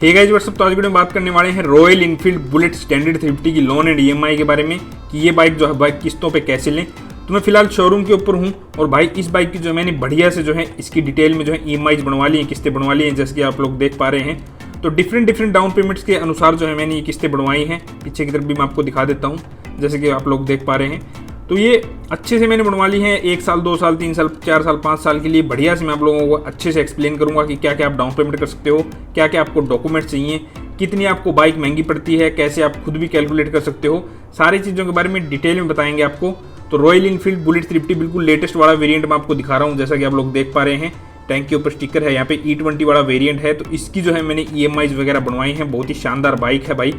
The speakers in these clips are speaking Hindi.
Hey guys what's up. तो आज वीडियो में बात करने वाले हैं रॉयल इनफील्ड बुलेट स्टैंडर्ड 350 की लोन एंड ईएमआई के बारे में कि ये बाइक जो है बाइक किस्तों पे कैसे लें। तो मैं फिलहाल शोरूम के ऊपर हूँ और भाई इस बाइक की जो मैंने बढ़िया से जो है इसकी डिटेल में जो है ईएमआई बनवा ली है, किस्तें बनवा ली हैं, जैसे कि आप लोग देख पा रहे हैं। तो डिफरेंट डाउन पेमेंट्स के अनुसार जो है मैंने ये किस्तें बनवाई हैं। पीछे की तरफ भी मैं आपको दिखा देता हूँ, जैसे कि आप लोग देख पा रहे हैं। तो ये अच्छे से मैंने बनवा ली है, 1 साल 2 साल 3 साल 4 साल 5 साल के लिए बढ़िया से मैं आप लोगों को अच्छे से एक्सप्लेन करूंगा कि क्या क्या आप डाउन पेमेंट कर सकते हो, क्या क्या आपको डॉक्यूमेंट्स चाहिए, कितनी आपको बाइक महंगी पड़ती है, कैसे आप खुद भी कैलकुलेट कर सकते हो। सारी चीज़ों के बारे में डिटेल में बताएंगे आपको। तो रॉयल इनफील्ड बुलेट 350 बिल्कुल लेटेस्ट वाला वेरिएंट मैं आपको दिखा रहा हूँ, जैसा कि आप लोग देख पा रहे हैं। टैंक के ऊपर स्टिकर है, यहाँ पे E20 वाला वेरिएंट है। तो इसकी जो है मैंने EMIs वगैरह बनवाई हैं, बहुत ही शानदार बाइक है भाई।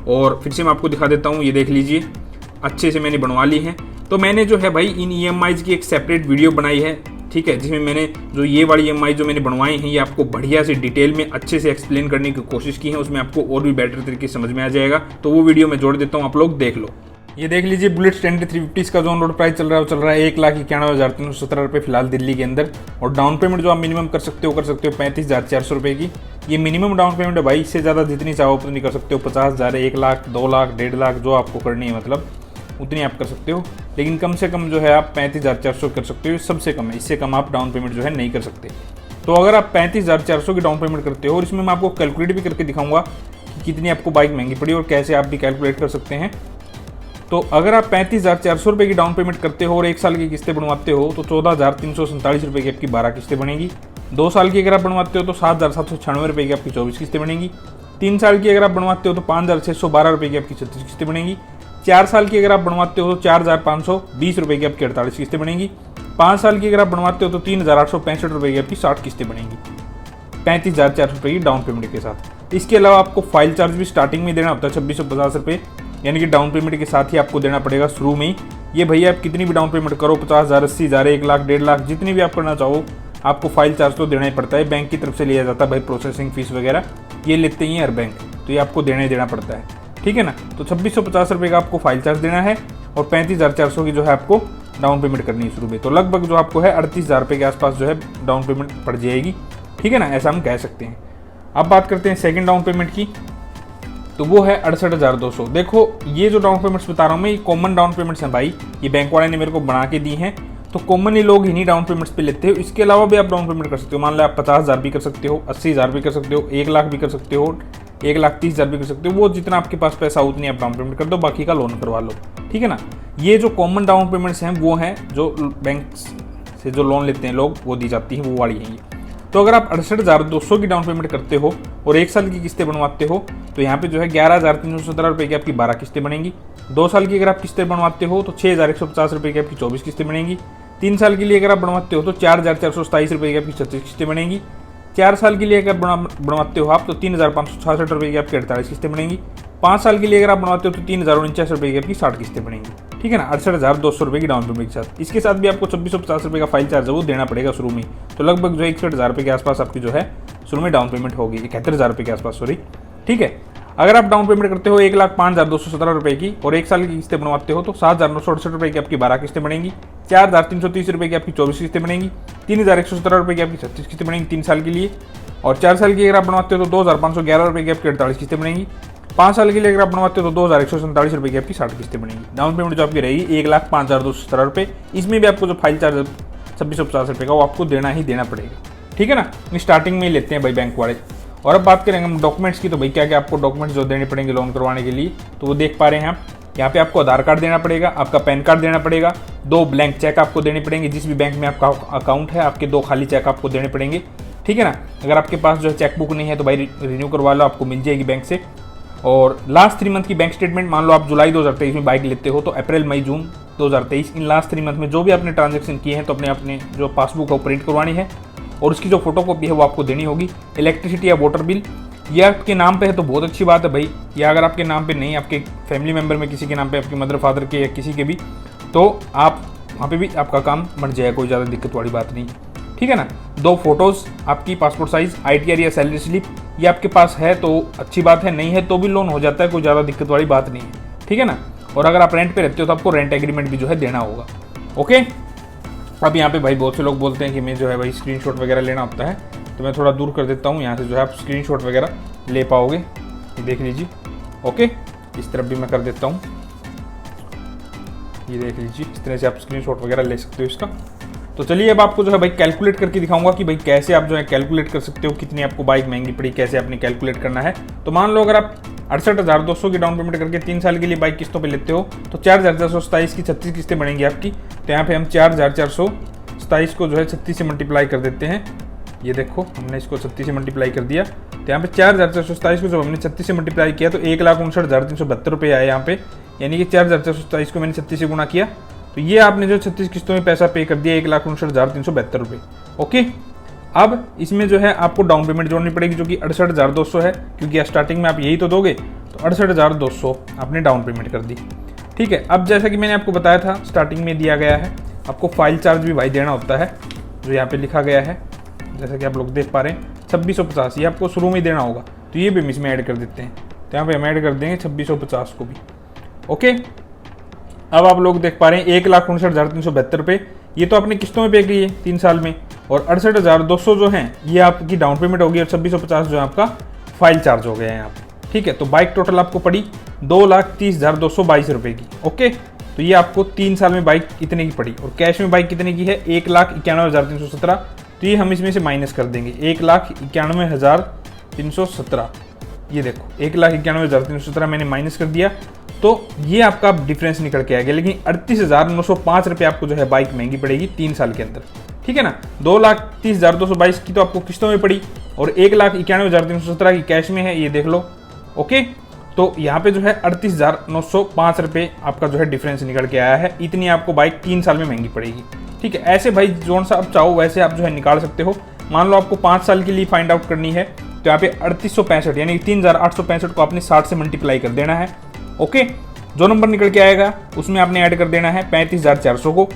और फिर से मैं आपको दिखा देता हूँ, ये देख लीजिए अच्छे से मैंने बनवा ली है। तो मैंने जो है भाई इन EMIs की एक सेपरेट वीडियो बनाई है, ठीक है, जिसमें मैंने जो ये वाली EMI जो मैंने बनवाई हैं ये आपको बढ़िया से डिटेल में अच्छे से एक्सप्लेन करने की कोशिश की है। उसमें आपको और भी बेटर तरीके से समझ में आ जाएगा। तो वो वीडियो मैं जोड़ देता हूँ, आप लोग देख लो। ये देख लीजिए बुलेट स्टैंडर्ड 350 का जो ऑन रोड प्राइस चल रहा है वो चल रहा है 1,91,317 रुपये फिलहाल दिल्ली के अंदर। और डाउन पेमेंट जो आप मिनिमम कर सकते हो 35,400 रुपये की। ये मिनिमम डाउन पेमेंट है भाई, इससे ज़्यादा जितनी चाहो उतनी कर सकते हो। 50,000, 1 लाख, 2 लाख, 1.5 लाख जो आपको करनी है मतलब उतनी आप कर सकते हो। लेकिन कम से कम जो है आप 35,400 कर सकते हो, सबसे कम है। इससे कम आप डाउन पेमेंट जो है नहीं कर सकते। तो अगर आप 35,400 की डाउन पेमेंट करते हो, और इसमें मैं आपको कैलकुलेट भी करके दिखाऊंगा कि कितनी आपको बाइक महंगी पड़ी और कैसे आप भी कैलकुलेट कर सकते हैं। तो अगर आप 35,400 रुपये की डाउन पेमेंट करते हो और 1 साल की किस्तें बनवाते हो तो 14,347 रुपये की आपकी 12 किस्तें बनेगी। 2 साल की अगर आप बनवाते हो तो 7,796 रुपये की आपकी 24 किस्तें बनेगी। 3 साल की अगर आप बनवाते हो तो 5,612 रुपये की आपकी 36 किस्तें बनेगी। 4 साल की अगर आप बनवाते हो तो 4,520 रुपये की आपकी 48 किस्तें बनेगी। 5 साल की अगर आप बनवाते हो तो 3,865 रुपये की आपकी 60 किस्तें बनेगी 35,400 रुपये की डाउन पेमेंट के साथ। इसके अलावा आपको फाइल चार्ज भी स्टार्टिंग में देना होता है 2,650 रुपये, यानी कि डाउन पेमेंट के साथ ही आपको देना पड़ेगा शुरू में ही। ये भैया आप कितनी भी डाउन पेमेंट करो, 50,000, 80,000, 1 लाख, 1.5 लाख, जितनी भी आप करना चाहो, आपको फाइल चार्ज तो देना ही पड़ता है। बैंक की तरफ से लिया जाता है भाई, प्रोसेसिंग फीस वगैरह ये लेते ही हैं हर बैंक, तो ये आपको देना ही देना पड़ता है, ठीक है ना। तो 2,650 रुपये का आपको फाइल चार्ज देना है और 35,400 की जो है आपको डाउन पेमेंट करनी है शुरू में। तो लगभग जो आपको है 38,000 रुपये के आसपास जो है डाउन पेमेंट पड़ जाएगी, ठीक है ना, ऐसा हम कह सकते हैं। अब बात करते हैं सेकंड डाउन पेमेंट की, तो वो है 68,200। देखो ये जो डाउन पेमेंट्स बता रहा हूँ मैं, ये कॉमन डाउन पेमेंट्स हैं भाई, ये बैंक वाले ने मेरे को बना के दी हैं। तो कॉमनली लोग इन्हीं डाउन पेमेंट्स पे लेते हो। इसके अलावा भी आप डाउन पेमेंट कर सकते हो। मान लो आप 50,000 भी कर सकते हो, 80,000 भी कर सकते हो, 1 लाख भी कर सकते हो, 1,30,000 भी कर सकते हो। वो जितना आपके पास पैसा हो उतनी आप डाउन पेमेंट कर दो, बाकी का लोन करवा लो, ठीक है ना। ये जो कॉमन डाउन पेमेंट्स हैं वो हैं जो बैंक से जो लोन लेते हैं लोग, वो दी जाती है, वो वाली हैं ये। तो अगर आप 68,200 की डाउन पेमेंट करते हो और 1 साल की किस्तें बनवाते हो तो यहाँ पे जो है 11,317 रुपये की आपकी 12 किस्तें बनेगी। 2 साल की अगर आप किस्तें बनवाते हो तो 6,150 रुपये की आपकी 24 किस्तें बनेगी। 3 साल के लिए अगर आप बनवाते हो तो 4,427 रुपये की आपकी 36 किस्तें बनेगी। 4 साल के लिए अगर बनवाते हो आप तो 3,566 रुपये की आपकी 48 किस्तें बनेगी। 5 साल के लिए अगर आप बनवाते हो तो 3,049 रुपये की आपकी 60 किस्तें बनेगी, ठीक है ना। 68,200 रुपये की डाउन पेमेंट के साथ। इसके साथ भी आपको 2,650 रुपये का फाइल चार्ज है वो देना पड़ेगा शुरू में। तो लगभग जो है 61,000 रुपये के आसपास आपकी जो है शुरू में डाउन पेमेंट होगी, 71,000 रुपये के आसपास, सॉरी, ठीक है। अगर आप डाउन पेमेंट करते हो 1,05,217 रुपये की और 1 साल की किस्तें बनवाते हो तो 7,968 रुपये की आपकी 12 किस्तें बनेगी। 4,330 रुपये की आपकी 24 किस्तें बनेगी। 3,117 रुपये की आपकी 36 किस्तें बनेगी 3 साल के लिए। और 4 साल की अगर आप बनवाते हो तो 2,511 रुपये की आपकी 48 किस्तें बनेगी। 5 साल के लिए अगर आप बनवाते हो तो 2,147 रुपये की आपकी 60 किस्तें बनेगी। डाउन पेमेंट जो आपकी रहेगी 1,05,217 रुपये। इसमें भी आपको जो फाइल चार्ज है 2,650 रुपये का वो आपको देना ही देना पड़ेगा, ठीक है ना। स्टार्टिंग में ही लेते हैं भाई बैंक वाले। और अब बात करेंगे हम डॉक्यूमेंट्स की, तो भाई क्या क्या आपको डॉक्यूमेंट्स जो देने पड़ेंगे लोन करवाने के लिए, तो वो देख पा रहे हैं आप। यहाँ पे आपको आधार कार्ड देना पड़ेगा, आपका पैन कार्ड देना पड़ेगा, 2 ब्लैंक चेक आपको देने पड़ेंगे। जिस भी बैंक में आपका अकाउंट है आपके 2 खाली चेक आपको देने पड़ेंगे, ठीक है ना। अगर आपके पास जो है चेकबुक नहीं है तो भाई रिन्यू करवा लो, आपको मिल जाएगी बैंक से। और लास्ट 3 मंथ की बैंक स्टेटमेंट, मान लो आप जुलाई 2023 में बाइक लेते हो तो अप्रैल मई जून 2023 इन लास्ट 3 मंथ में जो भी आपने ट्रांजेक्शन किए हैं तो अपने जो पासबुक है वो प्रिंट करवानी है और उसकी जो फोटो कॉपी है वो आपको देनी होगी। इलेक्ट्रिसिटी या वाटर बिल ये आपके नाम पे है तो बहुत अच्छी बात है भाई। या अगर आपके नाम पे नहीं, आपके फैमिली मेम्बर में किसी के नाम पे, आपके मदर फादर के या किसी के भी, तो आप वहाँ पे भी आपका काम बन जाएगा, कोई ज़्यादा दिक्कत वाली बात नहीं, ठीक है ना। 2 फोटोज़ आपकी पासपोर्ट साइज़, ITR या सैलरी स्लिप ये आपके पास है तो अच्छी बात है, नहीं है तो भी लोन हो जाता है, कोई ज़्यादा दिक्कत वाली बात नहीं है, ठीक है ना। और अगर आप रेंट पे रहते हो तो आपको रेंट एग्रीमेंट भी जो है देना होगा, ओके। अब यहाँ पे भाई बहुत से लोग बोलते हैं कि मैं जो है भाई स्क्रीनशॉट वगैरह लेना होता है, तो मैं थोड़ा दूर कर देता हूँ यहाँ से, जो है आप स्क्रीनशॉट वगैरह ले पाओगे, ये देख लीजिए। ओके, इस तरफ भी मैं कर देता हूँ, ये देख लीजिए। इस तरह से आप स्क्रीनशॉट वगैरह ले सकते हो इसका। तो चलिए अब आपको जो है भाई कैलकुलेट करके दिखाऊंगा कि भाई कैसे आप जो है कैलकुलेट कर सकते हो कितनी आपको बाइक महंगी पड़ी, कैसे आपने कैलकुलेट करना है। तो मान लो अगर आप 68,200 की डाउन पेमेंट करके 3 साल के लिए बाइक किस्तों पे लेते हो तो 4,427 की 36 किस्तें बनेंगी आपकी। तो यहाँ पे हम 4,427 को जो है 36 से मल्टीप्लाई कर देते हैं। ये देखो, हमने इसको 36 से मल्टीप्लाई कर दिया। तो यहाँ पे 4,427 को जब हमने 36 से मल्टीप्लाई किया तो 1,59,372 रुपये आए यहाँ पे, यानी कि 4,427 को मैंने 36 से गुणा किया तो ये आपने जो 36 किस्तों में पैसा पे कर दिया 1,59,372 रुपये। ओके, अब इसमें जो है आपको डाउन पेमेंट जोड़नी पड़ेगी जो कि 68,200 है, क्योंकि स्टार्टिंग में आप यही तो दोगे। तो 68,200 आपने डाउन पेमेंट कर दी। ठीक है, अब जैसा कि मैंने आपको बताया था स्टार्टिंग में दिया गया है, आपको फाइल चार्ज भी भाई देना होता है, जो यहाँ पे लिखा गया है, जैसा कि आप लोग देख पा रहे हैं 2650, ये आपको शुरू में ही देना होगा। तो ये भी हम इसमें ऐड कर देते हैं। तो यहाँ पे हम ऐड कर देंगे 2650 को भी। ओके, अब आप लोग देख पा रहे हैं 1,59,372 रुपये, ये तो आपने किस्तों में पे की है 3 साल में, और 68,200 जो हैं ये आपकी डाउन पेमेंट होगी, और 2650 जो है आपका फाइल चार्ज हो गया है यहाँ पे। ठीक है, तो बाइक टोटल आपको पड़ी 2,30,222 रुपये की। ओके, तो ये आपको 3 साल में बाइक इतने की पड़ी, और कैश में बाइक कितने की है 1,91,317। तो ये हम इसमें से माइनस कर देंगे 1,91,317। ये देखो 1,91,317 मैंने माइनस कर दिया, तो ये आपका डिफरेंस निकल के आ गया। लेकिन 38,905 रुपये आपको जो है बाइक महंगी पड़ेगी 3 साल के अंदर। ठीक है ना, 2,30,222 की तो आपको किस्तों में पड़ी, और 1,91,317 की कैश में है, ये देख लो। ओके, तो यहाँ पे जो है 38,905 रुपये आपका जो है डिफरेंस निकल के आया है। इतनी आपको बाइक 3 साल में महंगी पड़ेगी। ठीक है, ऐसे भाई जोन सा आप चाहो वैसे आप जो है निकाल सकते हो। मान लो आपको 5 साल के लिए फाइंड आउट करनी है तो यहाँ पे 3865 यानी 3,865 को आपने 60 से मल्टीप्लाई कर देना है। ओके, जो नंबर निकल के आएगा उसमें आपने ऐड कर देना है 35,400 को।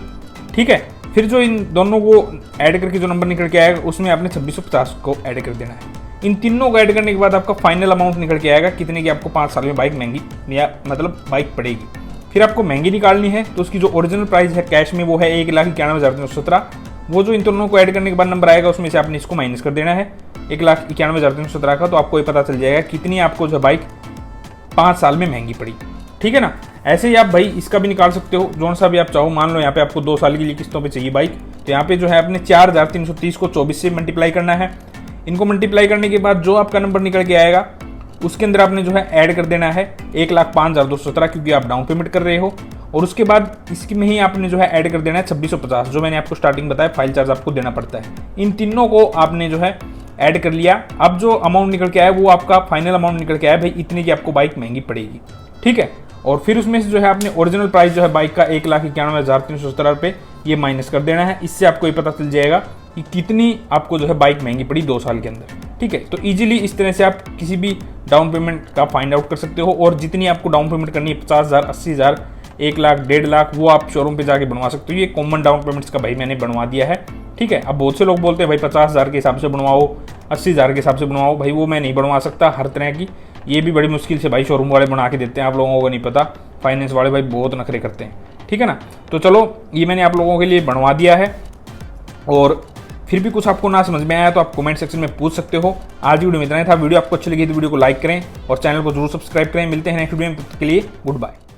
ठीक है, फिर जो इन दोनों को ऐड करके जो नंबर निकल के आएगा उसमें आपने 2650 को ऐड कर देना है। इन तीनों को ऐड करने के बाद आपका फाइनल अमाउंट निकल के आएगा कितने की आपको 5 साल में बाइक महंगी या मतलब बाइक पड़ेगी। फिर आपको महंगी निकालनी है तो उसकी जो ओरिजिनल प्राइस है कैश में वो है 1,91,317। वो जो इन दोनों को ऐड करने के बाद नंबर आएगा उसमें से आपने इसको माइनस कर देना है 1,91,317 का। तो आपको ये पता चल जाएगा कितनी आपको जो बाइक 5 साल में महंगी पड़ी। ठीक है ना, ऐसे ही आप भाई इसका भी निकाल सकते हो जोन सा भी आप चाहो। मान लो यहाँ पे आपको 2 साल के लिए किस्तों पे चाहिए बाइक, तो यहाँ पे जो है आपने 4,330 को 24 से मल्टीप्लाई करना है। इनको मल्टीप्लाई करने के बाद जो आपका नंबर निकल के आएगा उसके अंदर आपने जो है ऐड कर देना है 1,05,217, क्योंकि आप डाउन पेमेंट कर रहे हो। और उसके बाद इसकी में ही आपने जो है ऐड कर देना है 2650, जो मैंने आपको स्टार्टिंग बताया फाइल चार्ज आपको देना पड़ता है। इन तीनों को आपने जो है ऐड कर लिया। अब जो अमाउंट निकल के आया वो आपका फाइनल अमाउंट निकल के आया भाई इतनी की आपको बाइक महंगी पड़ेगी। ठीक है, और फिर उसमें से जो है आपने ओरिजिनल प्राइस जो है बाइक का 1,91,317 रुपये ये माइनस कर देना है। इससे आपको ये पता चल जाएगा कि कितनी आपको जो है बाइक महंगी पड़ी 2 साल के अंदर। ठीक है, तो इजीली इस तरह से आप किसी भी डाउन पेमेंट का फाइंड आउट कर सकते हो। और जितनी आपको डाउन पेमेंट करनी है 50,000, 80,000, 1 लाख, 1.5 लाख, वो आप शोरूम पे जाके बनवा सकते हो। ये कॉमन डाउन पेमेंट्स का भाई मैंने बनवा दिया है। ठीक है, अब बहुत से लोग बोलते हैं भाई 50,000 के हिसाब से बनवाओ, 80,000 के हिसाब से बनवाओ। भाई वो मैं नहीं बनवा सकता हर तरह की, ये भी बड़ी मुश्किल से भाई शोरूम वाले बना के देते हैं, आप लोगों को नहीं पता। फाइनेंस वाले भाई बहुत नखरे करते हैं। ठीक है ना, तो चलो ये मैंने आप लोगों के लिए बनवा दिया है। और फिर भी कुछ आपको ना समझ में आया तो आप कमेंट सेक्शन में पूछ सकते हो। आज वीडियो में इतना ही था। वीडियो आपको अच्छी लगी तो वीडियो को लाइक करें और चैनल को जरूर सब्सक्राइब करें। मिलते हैं नेक्स्ट वीडियो में, तब तक के लिए गुड बाय।